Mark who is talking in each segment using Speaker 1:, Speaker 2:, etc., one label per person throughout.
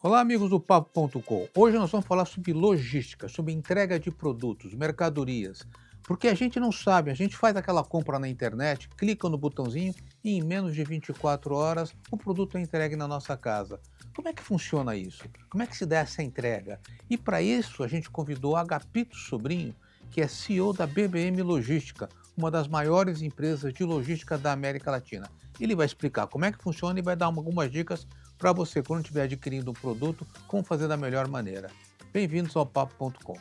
Speaker 1: Olá, amigos do Papo.com. Hoje nós vamos falar sobre logística, sobre entrega de produtos, mercadorias. Porque a gente não sabe, a gente faz aquela compra na internet, clica no botãozinho e em menos de 24 horas o produto é entregue na nossa casa. Como é que funciona isso? Como é que se dá essa entrega? E para isso a gente convidou Agapito Sobrinho, que é CEO da BBM Logística, uma das maiores empresas de logística da América Latina. Ele vai explicar como é que funciona e vai dar algumas dicas para você, quando estiver adquirindo um produto, como fazer da melhor maneira. Bem-vindos ao Papo.com.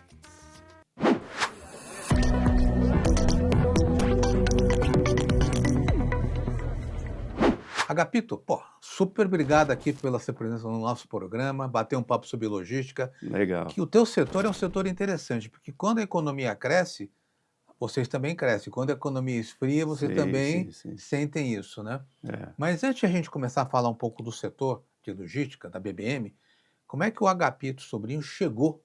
Speaker 1: Agapito, pô, super obrigado aqui pela sua presença no nosso programa, bater um papo sobre logística,
Speaker 2: Legal.
Speaker 1: que o teu setor é um setor interessante, porque quando a economia cresce, vocês também crescem. Quando a economia esfria, vocês
Speaker 2: Sim, sim,
Speaker 1: também
Speaker 2: sim.
Speaker 1: sentem isso, né?
Speaker 2: É.
Speaker 1: Mas antes de a gente começar a falar um pouco do setor de logística, da BBM, como é que o Agapito Sobrinho chegou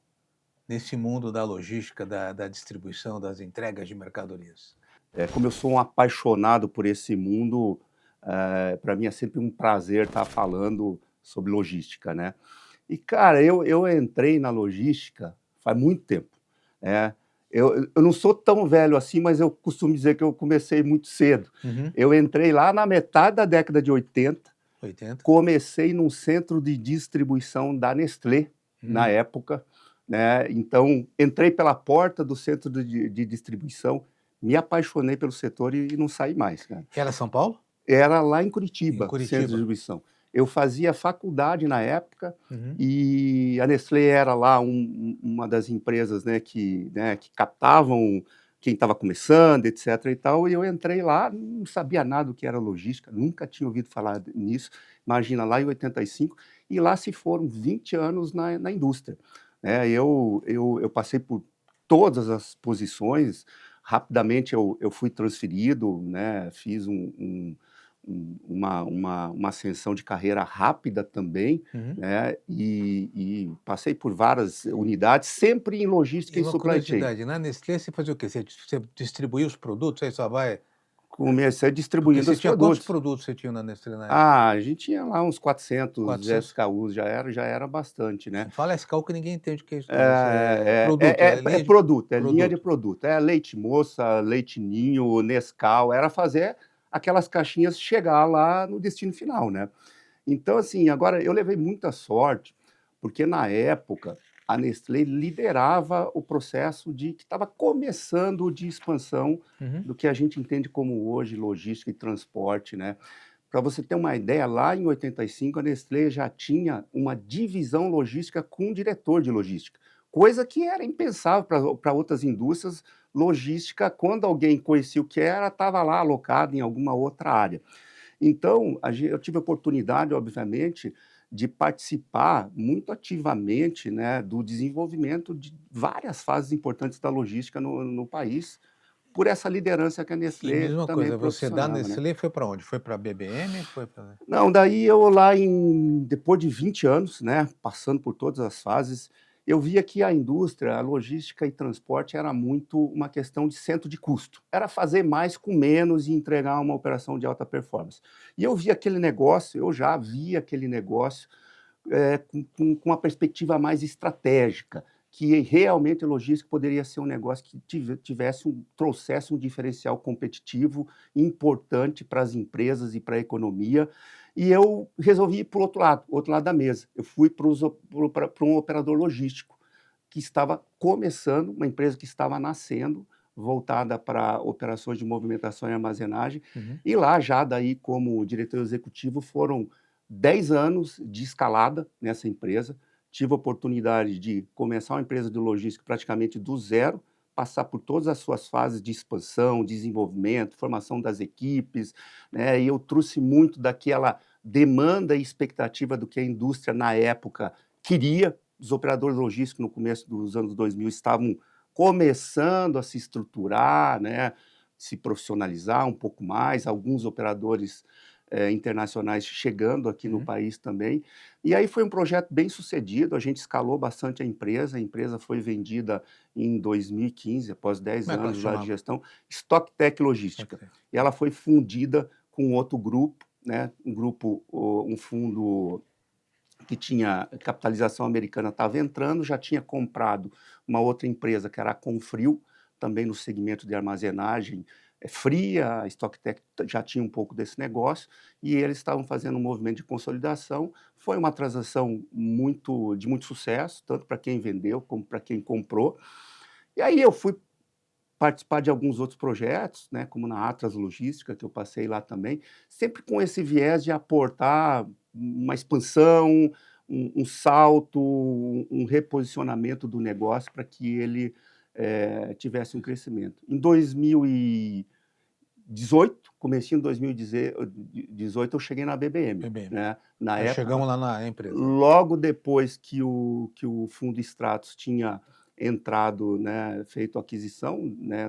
Speaker 1: nesse mundo da logística, da distribuição, das entregas de mercadorias?
Speaker 2: Como eu sou um apaixonado por esse mundo, pra mim é sempre um prazer estar falando sobre logística, né. E cara, eu entrei na logística faz muito tempo, né. Eu não sou tão velho assim, mas eu costumo dizer que eu comecei muito cedo.
Speaker 1: Uhum.
Speaker 2: Eu entrei lá na metade da década de 80,
Speaker 1: 80.
Speaker 2: comecei num centro de distribuição da Nestlé, na
Speaker 1: Hum.
Speaker 2: época, né, então entrei pela porta do centro de distribuição, me apaixonei pelo setor e não saí mais, cara.
Speaker 1: Era São Paulo?
Speaker 2: Era lá em
Speaker 1: Em
Speaker 2: Curitiba, centro de
Speaker 1: Curitiba?
Speaker 2: distribuição. Eu fazia faculdade na época,
Speaker 1: Uhum.
Speaker 2: e a Nestlé era lá uma das empresas, né, que captavam quem estava começando, etc e tal, e eu entrei lá, não sabia nada do que era logística, nunca tinha ouvido falar nisso, imagina, lá em 85, e lá se foram 20 anos na indústria, né. Eu passei por todas as posições, rapidamente eu fui transferido, né, fiz uma ascensão de carreira rápida também,
Speaker 1: Uhum.
Speaker 2: né, e passei por várias unidades, sempre em logística
Speaker 1: E
Speaker 2: e
Speaker 1: uma
Speaker 2: supply chain.
Speaker 1: curiosidade, na Nestlé você fazia o quê? Você distribuía os produtos, aí só vai
Speaker 2: Comecei
Speaker 1: porque
Speaker 2: distribuindo
Speaker 1: você
Speaker 2: os
Speaker 1: tinha quantos
Speaker 2: produtos.
Speaker 1: produtos você tinha na Nestlé na época?
Speaker 2: Ah, a gente tinha lá uns 400
Speaker 1: 400?
Speaker 2: SKUs, já era bastante, né.
Speaker 1: Não fala SKU que ninguém entende o que é isso não, mas é
Speaker 2: É
Speaker 1: produto, é
Speaker 2: é
Speaker 1: linha de
Speaker 2: produto, é linha de
Speaker 1: produto.
Speaker 2: produto, é Leite Moça, Leite Ninho, Nescau, era fazer aquelas caixinhas chegar lá no destino final, né. Então, assim, agora eu levei muita sorte, porque na época a Nestlé liderava o processo que estava começando de expansão
Speaker 1: Uhum.
Speaker 2: do que a gente entende como hoje logística e transporte, né. Para você ter uma ideia, lá em 85 a Nestlé já tinha uma divisão logística com um diretor de logística, coisa que era impensável para outras indústrias. Logística, quando alguém conhecia o que era, estava lá alocado em alguma outra área. Então, eu tive a oportunidade, obviamente, de participar muito ativamente, né, do desenvolvimento de várias fases importantes da logística no país, por essa liderança que a
Speaker 1: E me
Speaker 2: Nestlé
Speaker 1: diz uma
Speaker 2: também
Speaker 1: coisa, você da
Speaker 2: proporcionava, né.
Speaker 1: Nestlé foi para onde? Foi para BBM? Foi para
Speaker 2: Não, daí eu lá depois de 20 anos, né, passando por todas as fases, eu via que a indústria, a logística e transporte era muito uma questão de centro de custo. Era fazer mais com menos e entregar uma operação de alta performance. E eu via aquele negócio, eu já via aquele negócio, com uma perspectiva mais estratégica, que realmente a logística poderia ser um negócio que trouxesse um diferencial competitivo importante para as empresas e para a economia, e eu resolvi ir para o outro lado da mesa. Eu fui para um operador logístico, que estava começando, uma empresa que estava nascendo, voltada para operações de movimentação e armazenagem,
Speaker 1: uhum.
Speaker 2: e lá já daí como diretor executivo foram 10 anos de escalada nessa empresa. Tive a oportunidade de começar uma empresa de logística praticamente do zero, passar por todas as suas fases de expansão, desenvolvimento, formação das equipes, né, e eu trouxe muito daquela demanda e expectativa do que a indústria na época queria. Os operadores logísticos no começo dos anos 2000 estavam começando a se estruturar, né, se profissionalizar um pouco mais, alguns operadores internacionais chegando aqui no
Speaker 1: Uhum.
Speaker 2: país também. E aí foi um projeto bem sucedido, a gente escalou bastante a empresa foi vendida em 2015, após 10
Speaker 1: Como é que ela
Speaker 2: anos
Speaker 1: se
Speaker 2: lá de
Speaker 1: chamava?
Speaker 2: gestão, Stocktech Logística.
Speaker 1: Ok.
Speaker 2: E ela foi fundida com outro grupo, né, um fundo que tinha capitalização americana, estava entrando, já tinha comprado uma outra empresa que era a Confrio, também no segmento de armazenagem fria, a StockTech já tinha um pouco desse negócio, e eles estavam fazendo um movimento de consolidação. Foi uma transação de muito sucesso, tanto para quem vendeu como para quem comprou. E aí eu fui participar de alguns outros projetos, né, como na Atlas Logística, que eu passei lá também, sempre com esse viés de aportar uma expansão, um salto, um reposicionamento do negócio para que ele tivesse um crescimento. Em 2018, comecinho de 2018, eu cheguei na BBM.
Speaker 1: BBM.
Speaker 2: Né? Na
Speaker 1: Aí
Speaker 2: época,
Speaker 1: chegamos lá na empresa.
Speaker 2: logo depois que o Fundo Stratos tinha entrado, né, feito a aquisição, né,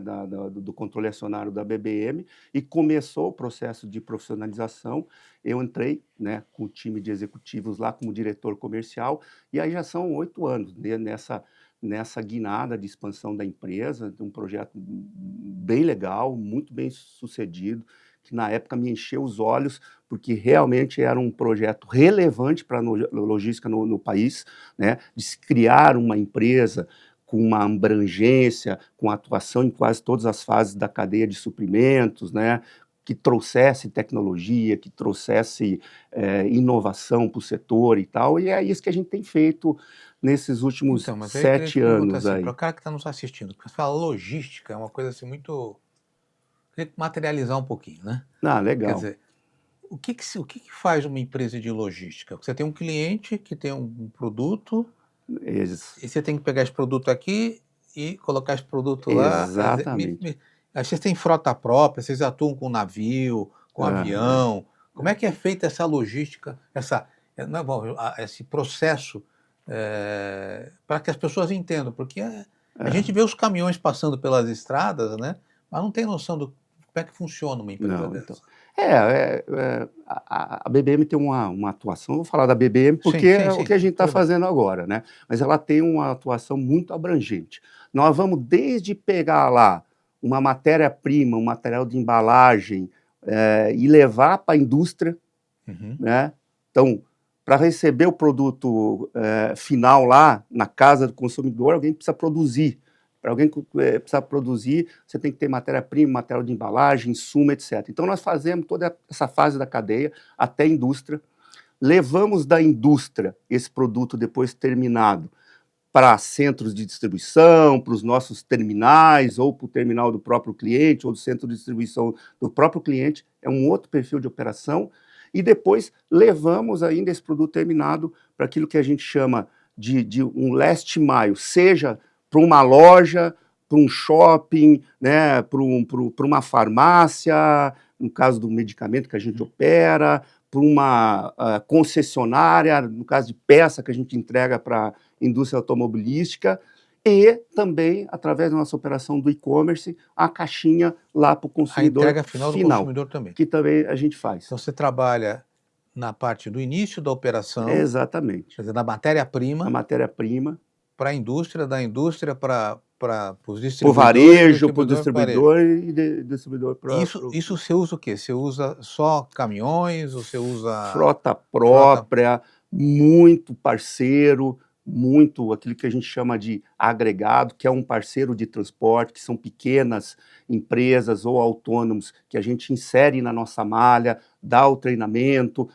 Speaker 2: do controle acionário da BBM, e começou o processo de profissionalização, eu entrei, né, com o time de executivos lá como diretor comercial, e aí já são 8 anos, né, nessa guinada de expansão da empresa, de um projeto bem legal, muito bem sucedido, que na época me encheu os olhos, porque realmente era um projeto relevante para a logística no país, né, de se criar uma empresa com uma abrangência, com atuação em quase todas as fases da cadeia de suprimentos, né, que trouxesse tecnologia, que trouxesse inovação para o setor e tal, e é isso que a gente tem feito nesses últimos
Speaker 1: Então, mas aí eu queria
Speaker 2: 7
Speaker 1: te perguntar
Speaker 2: anos
Speaker 1: assim, para
Speaker 2: aí.
Speaker 1: o cara que está nos assistindo, porque você fala logística, é uma coisa assim muito... Queria materializar um pouquinho, né?
Speaker 2: Ah,
Speaker 1: Quer
Speaker 2: legal.
Speaker 1: dizer, o que faz uma empresa de logística? Você tem um cliente que tem um produto,
Speaker 2: Ex-
Speaker 1: e você tem que pegar esse produto aqui e colocar esse produto lá. Quer dizer,
Speaker 2: Exatamente.
Speaker 1: aí vocês têm frota própria, vocês atuam com navio, com
Speaker 2: Aham.
Speaker 1: avião. Como é que é feita essa logística, não é bom, esse processo, para que as pessoas entendam? Porque a gente
Speaker 2: É.
Speaker 1: vê os caminhões passando pelas estradas, né? Mas não tem noção do como é que funciona uma empresa
Speaker 2: Não, então.
Speaker 1: dessa.
Speaker 2: A BBM tem uma atuação, vou falar da BBM
Speaker 1: Sim,
Speaker 2: porque
Speaker 1: sim,
Speaker 2: é o que
Speaker 1: sim,
Speaker 2: a gente está
Speaker 1: tudo bem.
Speaker 2: fazendo agora, né? Mas ela tem uma atuação muito abrangente. Nós vamos desde pegar lá uma matéria-prima, um material de embalagem, e levar para a indústria,
Speaker 1: Uhum.
Speaker 2: né? Então, para receber o produto final lá na casa do consumidor, alguém precisa produzir. Para alguém precisar produzir, você tem que ter matéria-prima, material de embalagem, insumo, etc. Então, nós fazemos toda essa fase da cadeia até a indústria, levamos da indústria esse produto depois terminado para centros de distribuição, para os nossos terminais, ou para o terminal do próprio cliente, ou do centro de distribuição do próprio cliente, é um outro perfil de operação, e depois levamos ainda esse produto terminado para aquilo que a gente chama de um last mile, seja para uma loja, para um shopping, né, para uma farmácia, no caso do medicamento que a gente opera, para uma concessionária, no caso de peça que a gente entrega para indústria automobilística, e também, através da nossa operação do e-commerce, a caixinha lá para o
Speaker 1: A
Speaker 2: consumidor
Speaker 1: entrega final do
Speaker 2: final,
Speaker 1: consumidor também.
Speaker 2: que também a gente faz.
Speaker 1: Então você trabalha na parte do início da operação,
Speaker 2: Exatamente.
Speaker 1: quer dizer, da
Speaker 2: A
Speaker 1: matéria-prima,
Speaker 2: matéria-prima,
Speaker 1: para a indústria, da indústria para os
Speaker 2: para o
Speaker 1: distribuidores,
Speaker 2: varejo, para o
Speaker 1: distribuidor para o varejo.
Speaker 2: distribuidor e distribuidor para
Speaker 1: Isso você usa o quê? Você usa só caminhões ou você usa
Speaker 2: frota
Speaker 1: frota?
Speaker 2: própria, muito parceiro, muito aquilo que a gente chama de agregado, que é um parceiro de transporte, que são pequenas empresas ou autônomos que a gente insere na nossa malha, dá o treinamento,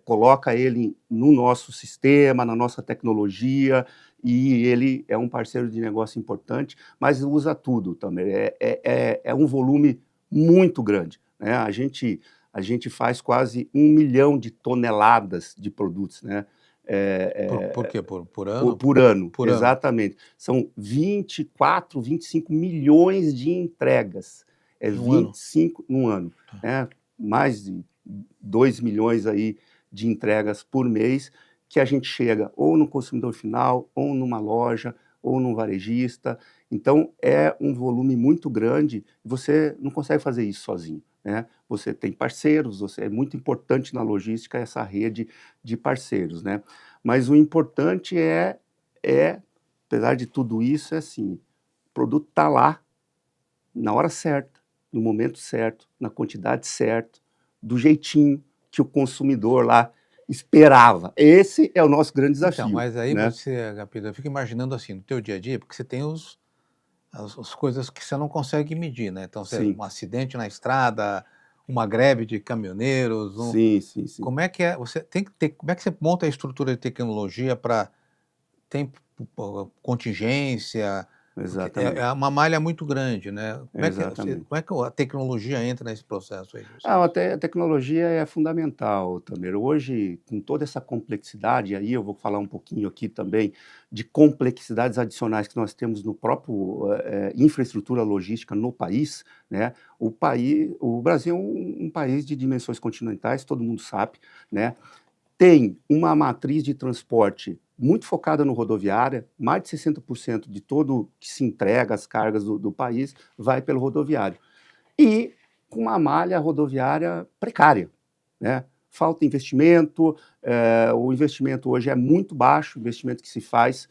Speaker 2: coloca ele no nosso sistema, na nossa tecnologia, e ele é um parceiro de negócio importante, mas usa tudo também. É um volume muito grande, né? A gente faz quase 1 milhão de toneladas de produtos, né?
Speaker 1: Por quê? Por ano?
Speaker 2: Por ano,
Speaker 1: Por ano.
Speaker 2: exatamente. São 24, 25 milhões de entregas. É
Speaker 1: Em um ano?
Speaker 2: 25 num ano, né? Mais de 2 milhões aí de entregas por mês, que a gente chega ou no consumidor final, ou numa loja, ou num varejista. Então, é um volume muito grande, você não consegue fazer isso sozinho, né? Você tem parceiros, é muito importante na logística essa rede de parceiros, né? Mas o importante apesar de tudo isso, é assim, o produto está lá, na hora certa, no momento certo, na quantidade certa, do jeitinho que o consumidor lá esperava. Esse é o nosso grande
Speaker 1: Então,
Speaker 2: desafio,
Speaker 1: mas aí
Speaker 2: né?
Speaker 1: você, Agapito, eu fico imaginando assim, no teu dia a dia, porque você tem as coisas que você não consegue medir, né? Então,
Speaker 2: Sim,
Speaker 1: um acidente na estrada, uma greve de caminhoneiros,
Speaker 2: sim, sim, sim.
Speaker 1: como é que é? Você tem que ter, como é que você monta a estrutura de tecnologia para tem contingência? Porque é
Speaker 2: Exatamente,
Speaker 1: uma malha muito grande, né?
Speaker 2: exatamente.
Speaker 1: Como é que a tecnologia entra nesse processo aí de
Speaker 2: Ah,
Speaker 1: vocês?
Speaker 2: a tecnologia é fundamental, Tamir. Hoje, com toda essa complexidade, aí eu vou falar um pouquinho aqui também de complexidades adicionais que nós temos no próprio infraestrutura logística no país, né? O Brasil é um país de dimensões continentais, todo mundo sabe, né? Tem uma matriz de transporte muito focada no rodoviária, mais de 60% de todo que se entrega, as cargas do país, vai pelo rodoviário. E com uma malha rodoviária precária, né? Falta investimento, o investimento hoje é muito baixo, o investimento que se faz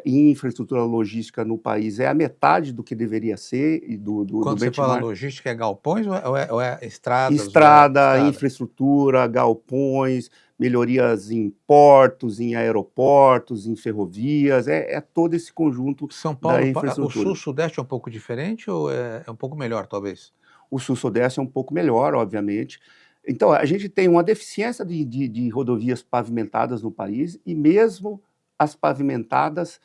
Speaker 2: em infraestrutura logística no país é a metade do que deveria ser e do
Speaker 1: Quando você fala
Speaker 2: benchmark.
Speaker 1: logística, é galpões ou é estradas, ou é
Speaker 2: Estrada,
Speaker 1: estrada?
Speaker 2: infraestrutura, galpões, melhorias em portos, em aeroportos, em ferrovias, é todo esse conjunto
Speaker 1: São
Speaker 2: da
Speaker 1: Paulo, o
Speaker 2: infraestrutura.
Speaker 1: sul-sudeste é um pouco diferente ou é um pouco melhor, talvez?
Speaker 2: O sul-sudeste é um pouco melhor, obviamente. Então, a gente tem uma deficiência de rodovias pavimentadas no país, e mesmo as pavimentadas,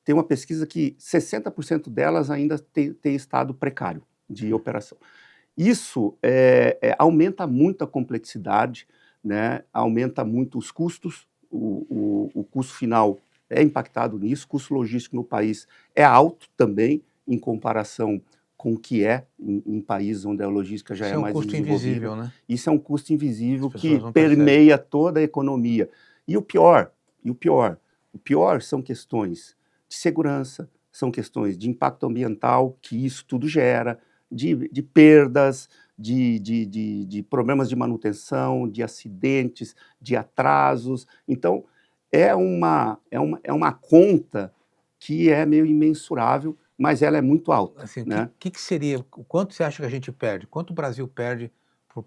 Speaker 2: tem uma pesquisa que 60% delas ainda tem estado precário de operação. Isso aumenta muito a complexidade, né? Aumenta muito os custos, o custo final é impactado nisso, o custo logístico no país é alto também, em comparação com o que é em países onde a logística já
Speaker 1: Isso
Speaker 2: é
Speaker 1: é um
Speaker 2: mais
Speaker 1: custo
Speaker 2: desenvolvida.
Speaker 1: invisível, né?
Speaker 2: Isso é um custo
Speaker 1: As
Speaker 2: invisível que
Speaker 1: pessoas não percebem.
Speaker 2: permeia toda a economia. E o pior, o pior são questões de segurança, são questões de impacto ambiental que isso tudo gera, de perdas, de problemas de manutenção, de acidentes, de atrasos. Então, é uma conta que é meio imensurável, mas ela é muito alta,
Speaker 1: Assim,
Speaker 2: né?
Speaker 1: que seria, o quanto você acha que a gente perde? Quanto o Brasil perde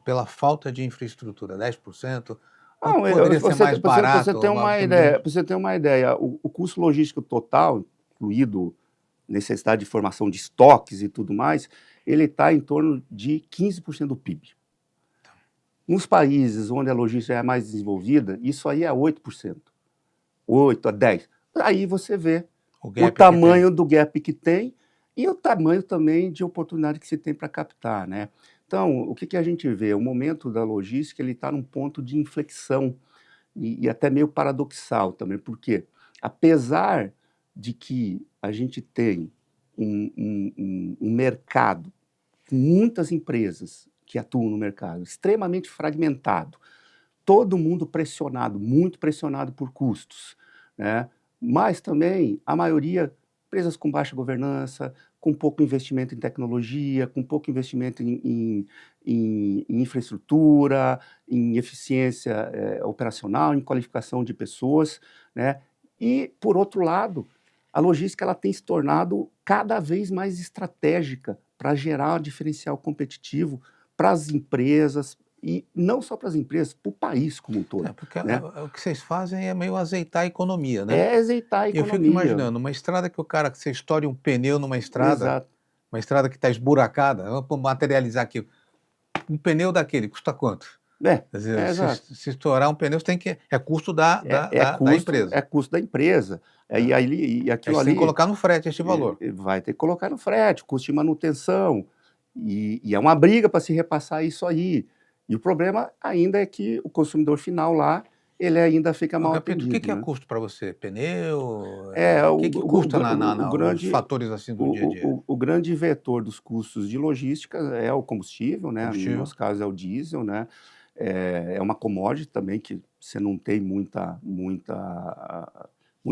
Speaker 1: pela falta de infraestrutura? 10%? Quanto
Speaker 2: Não,
Speaker 1: poderia ser mais
Speaker 2: você
Speaker 1: barato,
Speaker 2: ter uma ideia,
Speaker 1: obviamente?
Speaker 2: pra você ter uma ideia, o custo logístico total, incluído necessidade de formação de estoques e tudo mais, ele está em torno de 15% do PIB. Nos países onde a logística é mais desenvolvida, isso aí é 8%, 8 a 10. Aí você vê
Speaker 1: O
Speaker 2: o
Speaker 1: gap que tem.
Speaker 2: tamanho do gap que tem e o tamanho também de oportunidade que se tem para captar, né? Então, o que a gente vê? O momento da logística ele está num ponto de inflexão e até meio paradoxal também, porque apesar de que a gente tem um mercado com muitas empresas que atuam no mercado, extremamente fragmentado, todo mundo pressionado, muito pressionado por custos, né? Mas também a maioria empresas com baixa governança, com pouco investimento em tecnologia, com pouco investimento em infraestrutura, em eficiência operacional, em qualificação de pessoas, né? E, por outro lado, a logística ela tem se tornado cada vez mais estratégica para gerar um diferencial competitivo para as empresas, e não só para as empresas, para o país como um
Speaker 1: É,
Speaker 2: todo,
Speaker 1: porque
Speaker 2: né?
Speaker 1: o que vocês fazem é meio azeitar a economia, né?
Speaker 2: É azeitar a
Speaker 1: E eu fico
Speaker 2: economia.
Speaker 1: imaginando, uma estrada que você estoure um pneu numa estrada,
Speaker 2: Exato.
Speaker 1: uma estrada que está esburacada, vamos materializar aqui, um pneu daquele custa quanto? Quer dizer,
Speaker 2: Exato.
Speaker 1: se estourar um pneu, você tem que. É custo da
Speaker 2: É
Speaker 1: empresa.
Speaker 2: custo da empresa.
Speaker 1: Né?
Speaker 2: E
Speaker 1: Aí
Speaker 2: aquilo
Speaker 1: você tem que
Speaker 2: ali
Speaker 1: colocar no frete este valor.
Speaker 2: vai ter que colocar no frete, custo de manutenção. E é uma briga para se repassar isso aí. E o problema ainda é que o consumidor final lá, ele ainda fica mal
Speaker 1: Capito, o que
Speaker 2: atendido,
Speaker 1: que é
Speaker 2: né?
Speaker 1: custo para você? Pneu?
Speaker 2: É,
Speaker 1: O que que custa
Speaker 2: o
Speaker 1: os
Speaker 2: grande,
Speaker 1: fatores assim do dia a dia?
Speaker 2: o grande vetor dos custos de logística é o combustível, né? No
Speaker 1: Combustível?
Speaker 2: nosso caso é o diesel, né? É uma commodity também que você não tem muita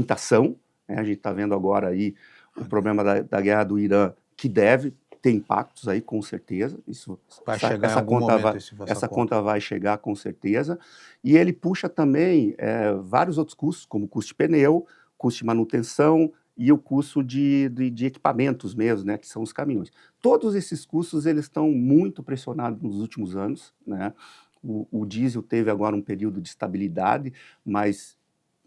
Speaker 2: ação, né? A gente está vendo agora aí o problema da guerra do Irã, que deve ter impactos aí, com certeza.
Speaker 1: Vai chegar em algum momento essa
Speaker 2: Essa
Speaker 1: conta.
Speaker 2: conta vai chegar com certeza. E ele puxa também vários outros custos, como o custo de pneu, custo de manutenção e o custo de equipamentos mesmo, né, que são os caminhões. Todos esses custos eles estão muito pressionados nos últimos anos, né? O diesel teve agora um período de estabilidade, mas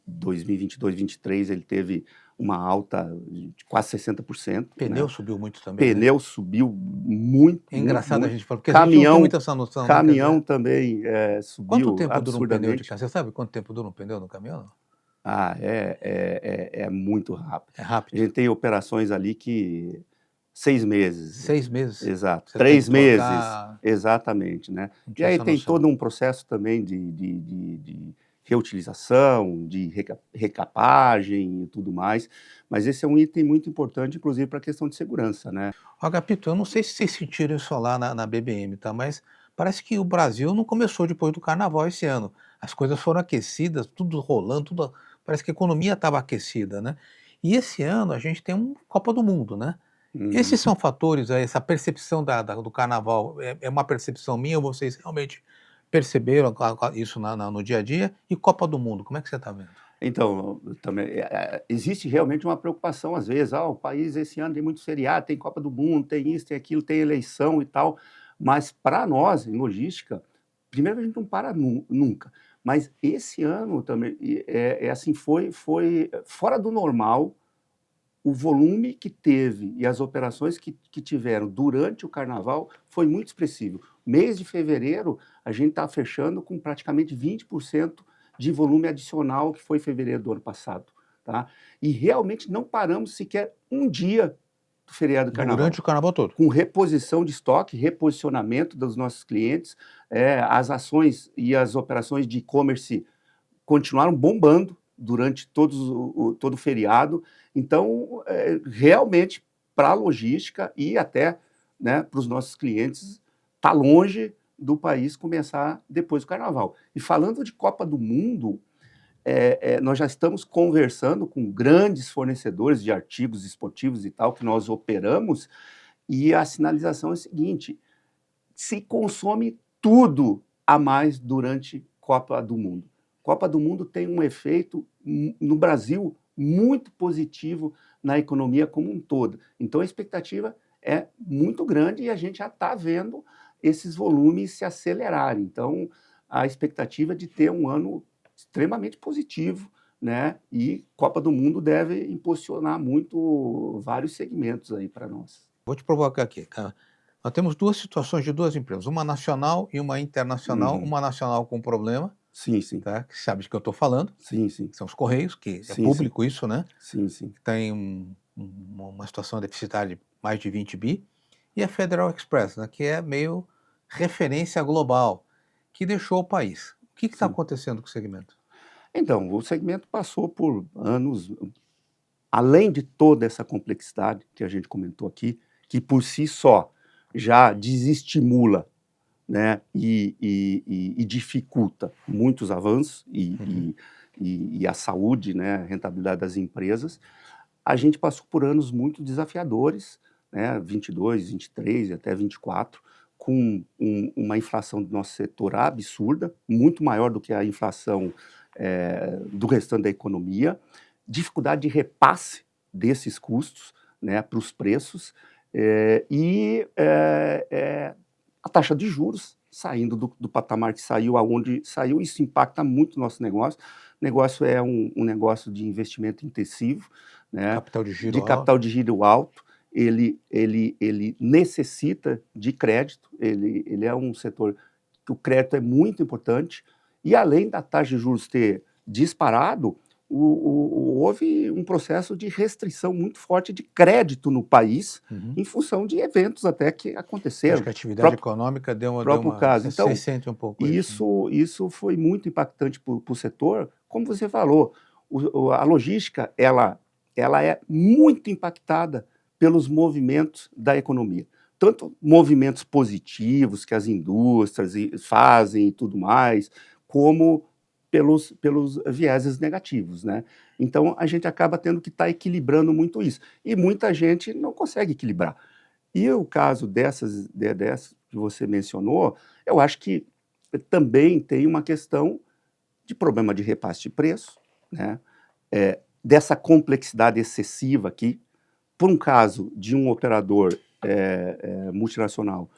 Speaker 2: 2022, 2023 ele teve uma alta de quase 60%,
Speaker 1: Pneu
Speaker 2: né?
Speaker 1: subiu muito também, né?
Speaker 2: Pneu subiu muito,
Speaker 1: É
Speaker 2: muito,
Speaker 1: engraçado a
Speaker 2: muito.
Speaker 1: gente falar, porque a gente não tem muita
Speaker 2: Caminhão,
Speaker 1: essa noção, né? Quer
Speaker 2: caminhão
Speaker 1: dizer,
Speaker 2: também
Speaker 1: quanto
Speaker 2: subiu
Speaker 1: tempo dura um pneu de
Speaker 2: absurdamente.
Speaker 1: caminhão? Você sabe quanto tempo dura um pneu no caminhão? Não?
Speaker 2: É muito rápido.
Speaker 1: É
Speaker 2: A
Speaker 1: rápido.
Speaker 2: gente tem operações ali que 6 meses,
Speaker 1: 6 meses.
Speaker 2: exato,
Speaker 1: Você tem que
Speaker 2: 3 meses,
Speaker 1: trocar.
Speaker 2: exatamente, né?
Speaker 1: Não
Speaker 2: E
Speaker 1: tinha
Speaker 2: aí
Speaker 1: essa
Speaker 2: tem
Speaker 1: noção.
Speaker 2: todo um processo também de reutilização, de recapagem e tudo mais, mas esse é um item muito importante, inclusive para a questão de segurança, né?
Speaker 1: Ó, Agapito, eu não sei se vocês sentiram isso lá na BBM, tá? Mas parece que o Brasil não começou depois do carnaval esse ano. As coisas foram aquecidas, tudo rolando, tudo. Parece que a economia estava aquecida, né? E esse ano a gente tem uma Copa do Mundo, né?
Speaker 2: Uhum.
Speaker 1: Esses são fatores, essa percepção do carnaval, é uma percepção minha ou vocês realmente perceberam isso no dia a dia? E Copa do Mundo, como é que você está vendo?
Speaker 2: Então, também, existe realmente uma preocupação às vezes, o país esse ano tem muito feriado, tem Copa do Mundo, tem isso, tem aquilo, tem eleição e tal, mas para nós, em logística, primeiro que a gente não para nunca, mas esse ano também, assim, foi fora do normal o volume que teve e as operações que tiveram durante o carnaval foi muito expressivo. Mês de fevereiro, a gente está fechando com praticamente 20% de volume adicional que foi fevereiro do ano passado. Tá? E realmente não paramos sequer um dia do feriado do
Speaker 1: Durante
Speaker 2: carnaval.
Speaker 1: o carnaval todo.
Speaker 2: Com reposição de estoque, reposicionamento dos nossos clientes, as ações e as operações de e-commerce continuaram bombando durante todo o feriado. Então, realmente, para a logística e até, né, para os nossos clientes, está longe do país começar depois do carnaval. E falando de Copa do Mundo, nós já estamos conversando com grandes fornecedores de artigos esportivos e tal, que nós operamos, e a sinalização é a seguinte: se consome tudo a mais durante Copa do Mundo. Copa do Mundo tem um efeito no Brasil muito positivo na economia como um todo. Então a expectativa é muito grande e a gente já está vendo esses volumes se acelerarem. Então a expectativa é de ter um ano extremamente positivo, né? E Copa do Mundo deve impulsionar muito vários segmentos aí para nós.
Speaker 1: Vou te provocar aqui, cara. Nós temos duas situações de duas empresas, uma nacional e uma internacional.
Speaker 2: Uhum.
Speaker 1: Uma nacional com problema,
Speaker 2: Sim, sim,
Speaker 1: tá? Que sabe de que eu estou falando,
Speaker 2: sim, sim,
Speaker 1: que são os Correios, que é
Speaker 2: sim, sim,
Speaker 1: público isso, né?
Speaker 2: sim, sim.
Speaker 1: Tem uma situação deficitária de mais de 20 bi. E a Federal Express, né? Que é meio referência global, que deixou o país. O que está
Speaker 2: Sim.
Speaker 1: acontecendo com o segmento?
Speaker 2: Então, o segmento passou por anos, além de toda essa complexidade que a gente comentou aqui, que por si só já desestimula, né, e dificulta muitos avanços
Speaker 1: Uhum.
Speaker 2: e a saúde, né, a rentabilidade das empresas, a gente passou por anos muito desafiadores, né, 22, 23 e até 24, com uma inflação do nosso setor absurda, muito maior do que a inflação do restante da economia, dificuldade de repasse desses custos, né, para os preços, a taxa de juros saindo do patamar que saiu, aonde saiu, isso impacta muito o nosso negócio. O negócio é um negócio de investimento intensivo, né,
Speaker 1: Capital de giro
Speaker 2: de
Speaker 1: alto.
Speaker 2: capital de giro alto, ele necessita de crédito, ele é um setor que o crédito é muito importante, e além da taxa de juros ter disparado, houve um processo de restrição muito forte de crédito no país,
Speaker 1: Uhum.
Speaker 2: em função de eventos até que
Speaker 1: Acho
Speaker 2: aconteceram.
Speaker 1: que a atividade
Speaker 2: Próprio,
Speaker 1: econômica deu
Speaker 2: próprio
Speaker 1: uma.
Speaker 2: caso.
Speaker 1: Você
Speaker 2: Então,
Speaker 1: sente um pouco isso, né?
Speaker 2: isso foi muito impactante para o setor. Como você falou, a logística ela é muito impactada pelos movimentos da economia. Tanto movimentos positivos que as indústrias fazem e tudo mais, como pelos vieses negativos, né? Então, a gente acaba tendo que estar equilibrando muito isso. E muita gente não consegue equilibrar. E o caso dessas que você mencionou, eu acho que também tem uma questão de problema de repasse de preço, né? Dessa complexidade excessiva aqui, por um caso de um operador multinacional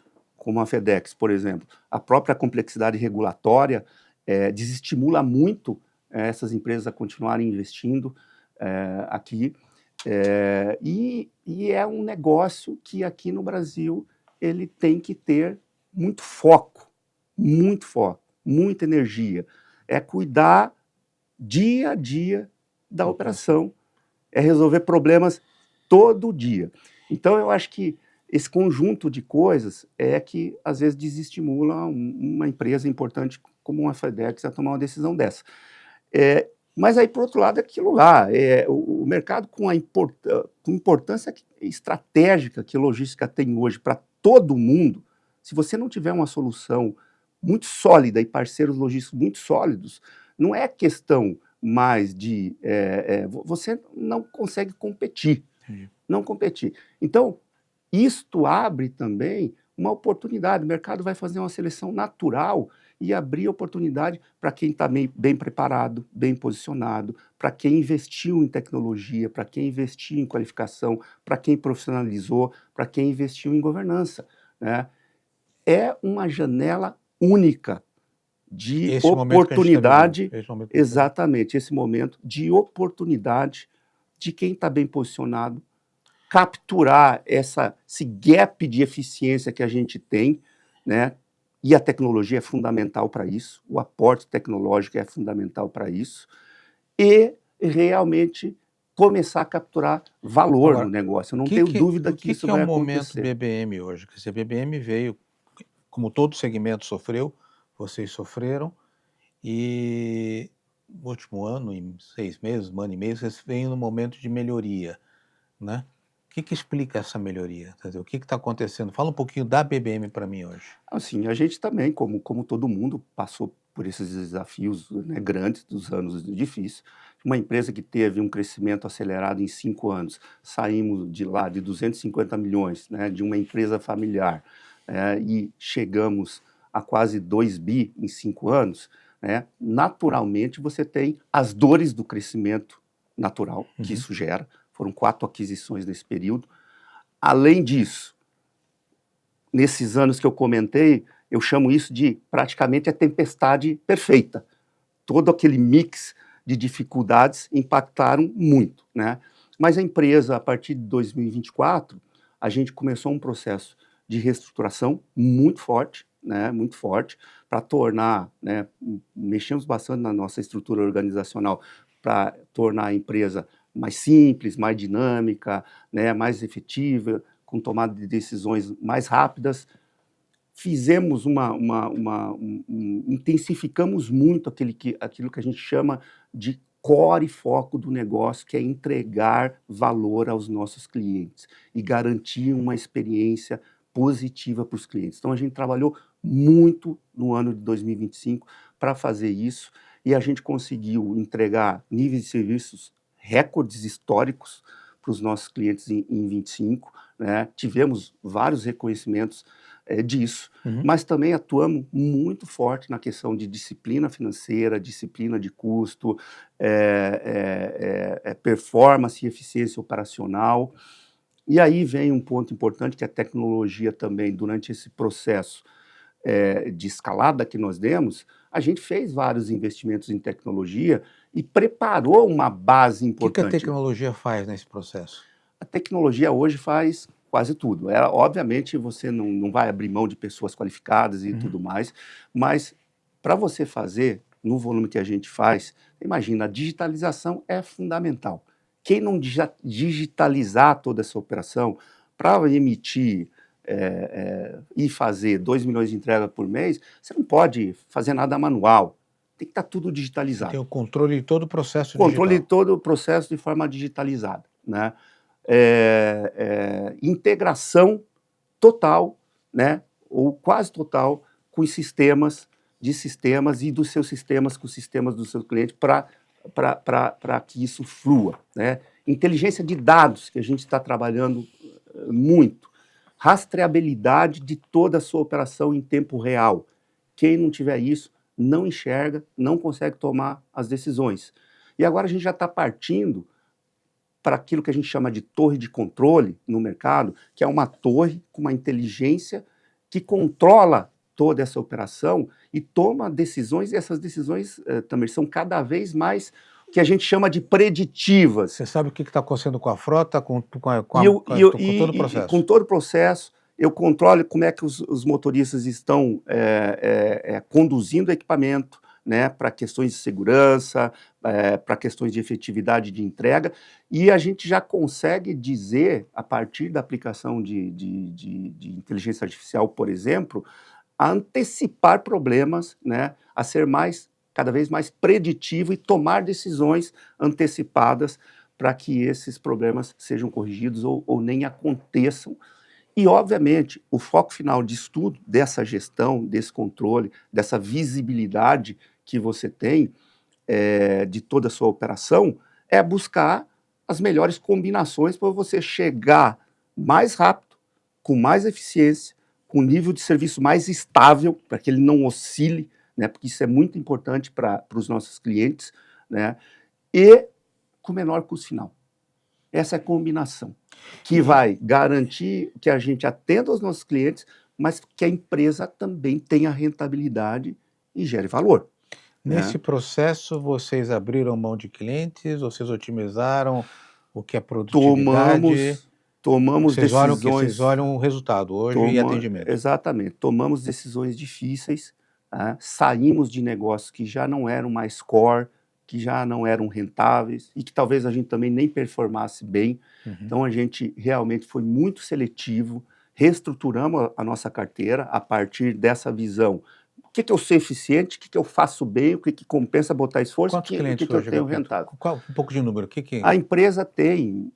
Speaker 2: como a FedEx, por exemplo, a própria complexidade regulatória desestimula muito essas empresas a continuarem investindo aqui. E é um negócio que aqui no Brasil ele tem que ter muito foco, muita energia. É cuidar dia a dia da operação, é resolver problemas todo dia. Então, eu acho que esse conjunto de coisas é que, às vezes, desestimula uma empresa importante como a FedEx a tomar uma decisão dessa. Mas aí, por outro lado, é aquilo lá, o mercado com com importância estratégica que a logística tem hoje para todo mundo, se você não tiver uma solução muito sólida e parceiros logísticos muito sólidos, não é questão mais de... você não consegue competir.
Speaker 1: Entendi.
Speaker 2: Não competir. Então, isto abre também uma oportunidade. O mercado vai fazer uma seleção natural e abrir oportunidade para quem está bem preparado, bem posicionado, para quem investiu em tecnologia, para quem investiu em qualificação, para quem profissionalizou, para quem investiu em governança, né? É uma janela única de
Speaker 1: Esse
Speaker 2: oportunidade,
Speaker 1: momento que
Speaker 2: exatamente, esse momento de oportunidade de quem está bem posicionado, capturar esse gap de eficiência que a gente tem, né? E a tecnologia é fundamental para isso, o aporte tecnológico é fundamental para isso, e realmente começar a capturar valor
Speaker 1: Agora,
Speaker 2: no negócio. Eu não tenho dúvida que isso
Speaker 1: é
Speaker 2: vai
Speaker 1: o momento
Speaker 2: acontecer.
Speaker 1: BBM hoje? Quer dizer, a BBM veio, como todo segmento sofreu, vocês sofreram, e no último ano, em 6 meses, um ano e meio, vocês vêm num momento de melhoria, né? O que explica essa melhoria? Quer dizer, o que está acontecendo? Fala um pouquinho da BBM para mim hoje.
Speaker 2: Assim, a gente também, como todo mundo, passou por esses desafios, né, grandes dos anos difíceis. Uma empresa que teve um crescimento acelerado em 5 anos, saímos de lá de 250 milhões, né, de uma empresa familiar, e chegamos a quase 2 bi em 5 anos, né, naturalmente você tem as dores do crescimento natural que isso gera. Foram 4 aquisições nesse período. Além disso, nesses anos que eu comentei, eu chamo isso de praticamente a tempestade perfeita. Todo aquele mix de dificuldades impactaram muito, né? Mas a empresa, a partir de 2024, a gente começou um processo de reestruturação muito forte, né? Muito forte, para tornar, né? Mexemos bastante na nossa estrutura organizacional para tornar a empresa mais simples, mais dinâmica, né? Mais efetiva, com tomada de decisões mais rápidas. Fizemos intensificamos muito aquilo que a gente chama de core e foco do negócio, que é entregar valor aos nossos clientes e garantir uma experiência positiva para os clientes. Então, a gente trabalhou muito no ano de 2025 para fazer isso e a gente conseguiu entregar níveis de serviços recordes históricos para os nossos clientes em 25, né? Tivemos vários reconhecimentos disso, mas também atuamos muito forte na questão de disciplina financeira, disciplina de custo, performance e eficiência operacional. E aí vem um ponto importante, que a tecnologia também, durante esse processo de escalada que nós demos, a gente fez vários investimentos em tecnologia e preparou uma base
Speaker 1: O que a
Speaker 2: importante.
Speaker 1: tecnologia faz nesse processo?
Speaker 2: A tecnologia hoje faz quase tudo. Obviamente, você não vai abrir mão de pessoas qualificadas e tudo mais, mas para você fazer, no volume que a gente faz, imagina, a digitalização é fundamental. Quem não digitalizar toda essa operação para emitir e fazer 2 milhões de entregas por mês, você não pode fazer nada manual. Tem que estar tudo digitalizado.
Speaker 1: Tem o controle de todo o processo
Speaker 2: Controle de
Speaker 1: digital.
Speaker 2: todo o processo de forma digitalizada, né? Integração total, né? Ou quase total, com os sistemas e dos seus sistemas com os sistemas do seu cliente para que isso flua, né? Inteligência de dados, que a gente está trabalhando muito. Rastreabilidade de toda a sua operação em tempo real. Quem não tiver isso, não enxerga, não consegue tomar as decisões. E agora a gente já está partindo para aquilo que a gente chama de torre de controle no mercado, que é uma torre com uma inteligência que controla toda essa operação e toma decisões, e essas decisões também são cada vez mais o que a gente chama de preditivas.
Speaker 1: Você sabe o que está acontecendo com a frota, com todo o
Speaker 2: Com
Speaker 1: processo.
Speaker 2: todo o processo, eu controlo como é que os motoristas estão conduzindo o equipamento, né, para questões de segurança, para questões de efetividade de entrega, e a gente já consegue dizer, a partir da aplicação de inteligência artificial, por exemplo, a antecipar problemas, né, a ser cada vez mais preditivo e tomar decisões antecipadas para que esses problemas sejam corrigidos ou nem aconteçam. E, obviamente, o foco final de estudo dessa gestão, desse controle, dessa visibilidade que você tem de toda a sua operação é buscar as melhores combinações para você chegar mais rápido, com mais eficiência, com um nível de serviço mais estável, para que ele não oscile, né, porque isso é muito importante para os nossos clientes, né, e com menor custo final. Essa é a combinação que vai garantir que a gente atenda os nossos clientes, mas que a empresa também tenha rentabilidade e gere valor.
Speaker 1: Nesse processo, vocês abriram mão de clientes, vocês otimizaram o que é produtividade?
Speaker 2: Tomamos
Speaker 1: Vocês olham o quê?
Speaker 2: decisões.
Speaker 1: Vocês olham o resultado hoje e atendimento.
Speaker 2: Exatamente. Tomamos decisões difíceis, saímos de negócios que já não eram mais core, que já não eram rentáveis e que talvez a gente também nem performasse bem. Então, a gente realmente foi muito seletivo, reestruturamos a nossa carteira a partir dessa visão. O que eu sou eficiente, o que eu faço bem, o que compensa botar esforço,
Speaker 1: Quantos
Speaker 2: o
Speaker 1: clientes
Speaker 2: que eu
Speaker 1: hoje,
Speaker 2: tenho
Speaker 1: Agapito?
Speaker 2: rentável.
Speaker 1: Um pouco de número.
Speaker 2: A empresa tem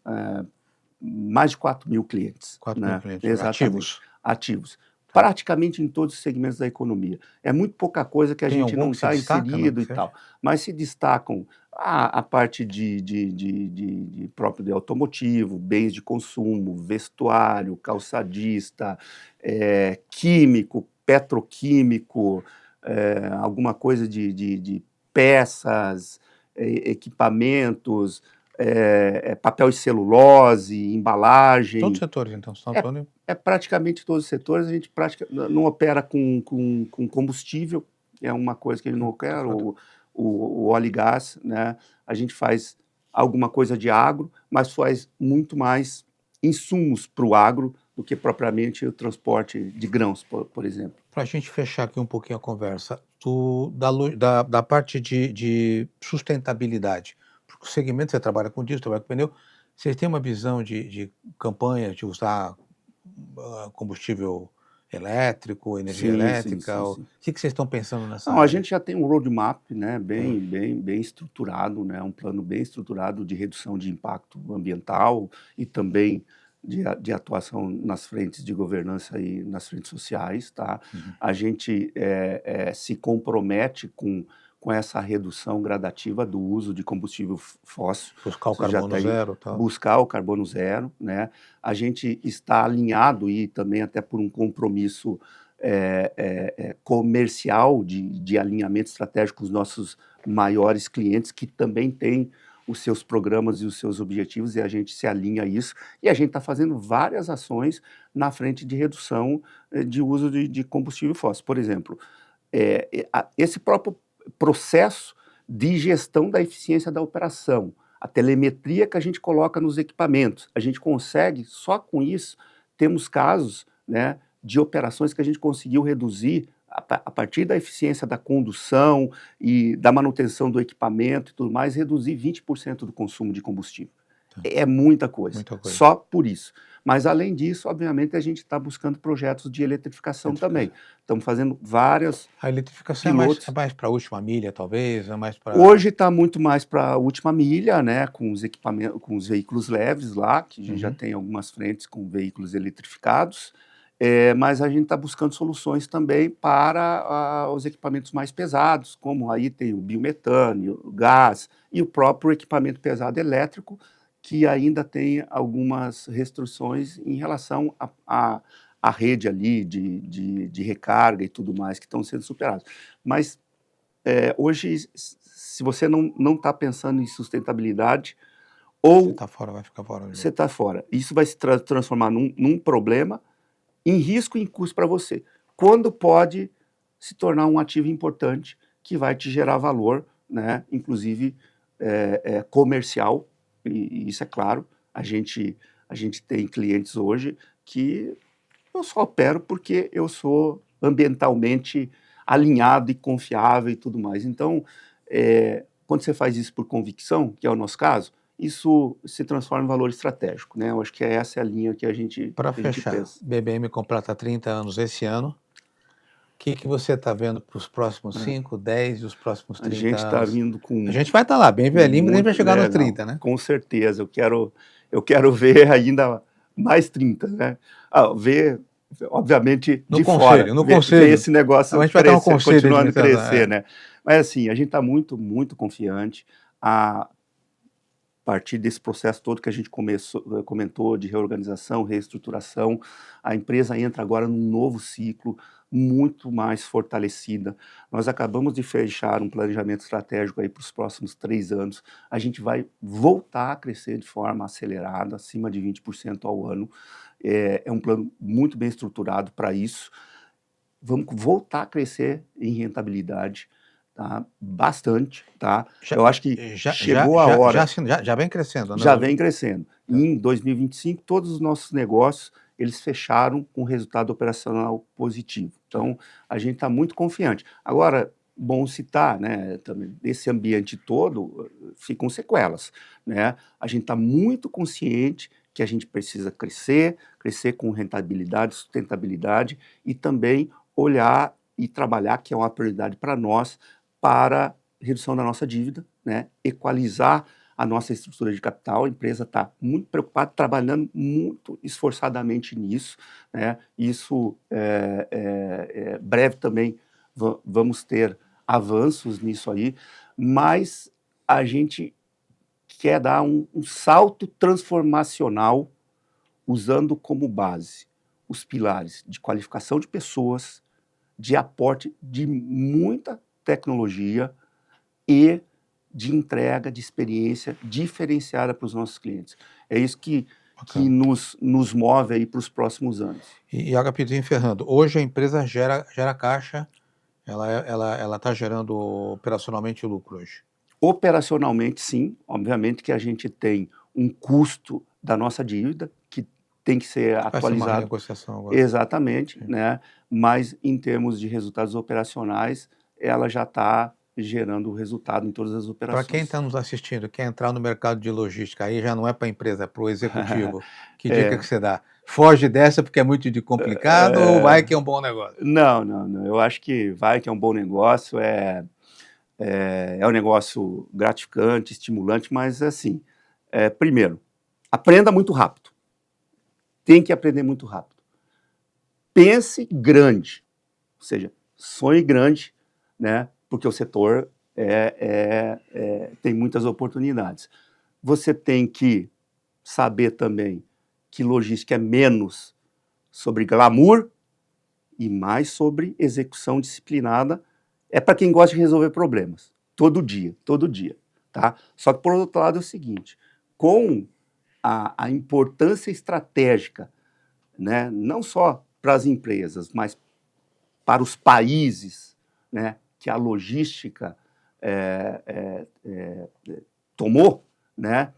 Speaker 2: mais de 4.000 clientes.
Speaker 1: 4.000 clientes
Speaker 2: Exatamente. Ativos. Praticamente em todos os segmentos da economia. É muito pouca coisa que a gente não está inserido e tal. Mas se destacam a parte próprio de automotivo, bens de consumo, vestuário, calçadista, químico, petroquímico, alguma coisa de peças, equipamentos, papel e celulose, embalagem.
Speaker 1: Todos os setores, então, estão todos...
Speaker 2: praticamente todos os setores. A gente não opera com combustível, é uma coisa que a gente não opera, o óleo e gás, né? A gente faz alguma coisa de agro, mas faz muito mais insumos para o agro do que propriamente o transporte de grãos, por exemplo.
Speaker 1: Para a gente fechar aqui um pouquinho a conversa, da parte de sustentabilidade, porque o segmento você trabalha com diesel, trabalha com pneu, vocês têm uma visão de campanha de usar combustível elétrico, energia elétrica? Sim. O que vocês estão pensando nessa área?
Speaker 2: A gente já tem um roadmap, né, bem estruturado, né, um plano bem estruturado de redução de impacto ambiental e também de atuação nas frentes de governança e nas frentes sociais, tá? A gente se compromete com essa redução gradativa do uso de combustível fóssil.
Speaker 1: Buscar o carbono zero. Tal.
Speaker 2: Buscar o carbono zero, né? A gente está alinhado e também até por um compromisso comercial de alinhamento estratégico com os nossos maiores clientes, que também têm os seus programas e os seus objetivos, e a gente se alinha a isso, e a gente está fazendo várias ações na frente de redução de uso de combustível fóssil. Por exemplo, esse próprio processo de gestão da eficiência da operação, a telemetria que a gente coloca nos equipamentos, a gente consegue, só com isso, temos casos, né, de operações que a gente conseguiu reduzir a partir da eficiência da condução e da manutenção do equipamento e tudo mais, reduzir 20% do consumo de combustível. É muita coisa, só por isso. Mas, além disso, obviamente, a gente está buscando projetos de eletrificação também. Estamos fazendo várias...
Speaker 1: A eletrificação é mais para a última milha, talvez?
Speaker 2: Hoje está muito mais para a última milha, né, com os equipamentos, com os veículos leves lá, que a gente já tem algumas frentes com veículos eletrificados. Mas a gente está buscando soluções também para os equipamentos mais pesados, como aí tem o biometano, o gás e o próprio equipamento pesado elétrico, que ainda tem algumas restrições em relação à rede ali de recarga e tudo mais, que estão sendo superados. Mas hoje, se você não está pensando em sustentabilidade, ou...
Speaker 1: Você está fora, vai ficar fora.
Speaker 2: Você está fora. Isso vai se transformar num problema, em risco e em custo para você, quando pode se tornar um ativo importante que vai te gerar valor, né? Inclusive comercial, e isso é claro, a gente tem clientes hoje que eu só opero porque eu sou ambientalmente alinhado e confiável e tudo mais. Então, quando você faz isso por convicção, que é o nosso caso, isso se transforma em valor estratégico, né? Eu acho que essa é a linha que a gente
Speaker 1: Para fechar,
Speaker 2: pensa.
Speaker 1: BBM completa 30 anos esse ano. O que você está vendo para os próximos 5, 10 e os próximos
Speaker 2: A
Speaker 1: 30
Speaker 2: gente está
Speaker 1: anos?
Speaker 2: vindo
Speaker 1: A
Speaker 2: com
Speaker 1: gente vai estar lá, bem velhinho, mas a gente vai
Speaker 2: muito
Speaker 1: chegar nos
Speaker 2: legal,
Speaker 1: 30, né?
Speaker 2: com certeza. Eu quero ver ainda mais 30, né? Ver, obviamente,
Speaker 1: No
Speaker 2: de fora,
Speaker 1: conselho, no
Speaker 2: ver
Speaker 1: conselho.
Speaker 2: esse negócio
Speaker 1: A gente vai estar no
Speaker 2: crescer,
Speaker 1: conselho de
Speaker 2: continuando a
Speaker 1: muitas anos.
Speaker 2: crescer, né? Mas assim, a gente está muito, muito confiante. A partir desse processo todo que a gente comentou de reorganização, reestruturação, a empresa entra agora num novo ciclo, muito mais fortalecida. Nós acabamos de fechar um planejamento estratégico aí para os próximos 3 anos. A gente vai voltar a crescer de forma acelerada, acima de 20% ao ano. É um plano muito bem estruturado para isso. Vamos voltar a crescer em rentabilidade, tá? Bastante, tá? Eu acho que chegou a hora.
Speaker 1: Já vem crescendo, né?
Speaker 2: Já vem crescendo. Em 2025, todos os nossos negócios, eles fecharam com resultado operacional positivo. Então, a gente está muito confiante. Agora, bom citar, né, também, nesse ambiente todo, ficam sequelas, né? A gente está muito consciente que a gente precisa crescer com rentabilidade, sustentabilidade e também olhar e trabalhar, que é uma prioridade para nós, para redução da nossa dívida, né? Equalizar a nossa estrutura de capital. A empresa está muito preocupada, trabalhando muito esforçadamente nisso, né? Isso, breve também vamos ter avanços nisso aí, mas a gente quer dar um salto transformacional usando como base os pilares de qualificação de pessoas, de aporte de muita tecnologia e de entrega de experiência diferenciada para os nossos clientes. É isso que nos move aí para os próximos anos.
Speaker 1: E Agapito, encerrando, hoje a empresa gera caixa, ela está gerando operacionalmente lucro hoje.
Speaker 2: Operacionalmente, sim. Obviamente que a gente tem um custo da nossa dívida que tem que ser
Speaker 1: Vai ser uma
Speaker 2: atualizado.
Speaker 1: renegociação agora.
Speaker 2: Exatamente, né? Mas em termos de resultados operacionais, ela já está gerando resultado em todas as operações.
Speaker 1: Para quem está nos assistindo, quer entrar no mercado de logística, aí já não é para a empresa, é para o executivo. Que dica que você dá? Foge dessa porque é muito de complicado ou vai que é um bom negócio?
Speaker 2: Não. Eu acho que vai que é um bom negócio, é um negócio gratificante, estimulante, mas assim, primeiro, aprenda muito rápido. Tem que aprender muito rápido. Pense grande, ou seja, sonhe grande, né? Porque o setor tem muitas oportunidades. Você tem que saber também que logística é menos sobre glamour e mais sobre execução disciplinada. É para quem gosta de resolver problemas, todo dia, tá? Só que, por outro lado, é o seguinte, com a importância estratégica, né, não só para as empresas, mas para os países, né, que a logística tomou, né,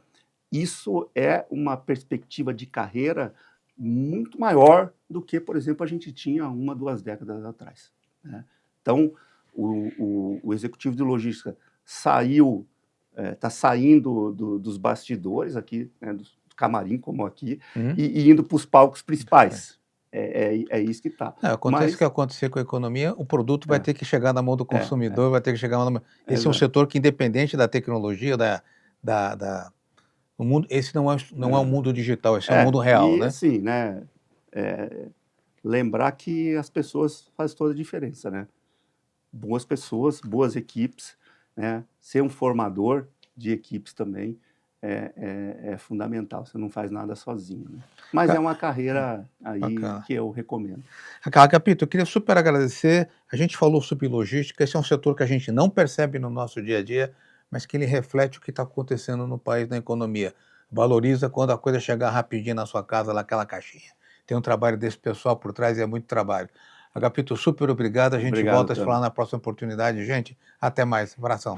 Speaker 2: isso é uma perspectiva de carreira muito maior do que, por exemplo, a gente tinha 1, 2 décadas atrás, né? Então, o executivo de logística está saindo dos bastidores aqui, né, do camarim, como aqui, e indo para os palcos principais. É isso que está.
Speaker 1: Acontece o que acontecer com a economia, o produto vai ter que chegar na mão do consumidor, vai ter que chegar na mão... Esse é um setor que, independente da tecnologia, o mundo, esse não é um mundo digital, esse é um mundo real,
Speaker 2: e,
Speaker 1: né?
Speaker 2: assim, né, lembrar que as pessoas fazem toda a diferença, né? Boas pessoas, boas equipes, né? Ser um formador de equipes também é fundamental. Você não faz nada sozinho, né? Mas é uma carreira aí bacana, que eu recomendo.
Speaker 1: Agapito, eu queria super agradecer. A gente falou sobre logística, esse é um setor que a gente não percebe no nosso dia a dia, mas que ele reflete o que está acontecendo no país, na economia. Valoriza quando a coisa chegar rapidinho na sua casa, naquela caixinha. tem um trabalho desse pessoal por trás e é muito trabalho. Agapito, super obrigado. A gente
Speaker 2: Obrigado,
Speaker 1: volta a se
Speaker 2: Tami.
Speaker 1: falar na próxima oportunidade. Gente, até mais. Abração.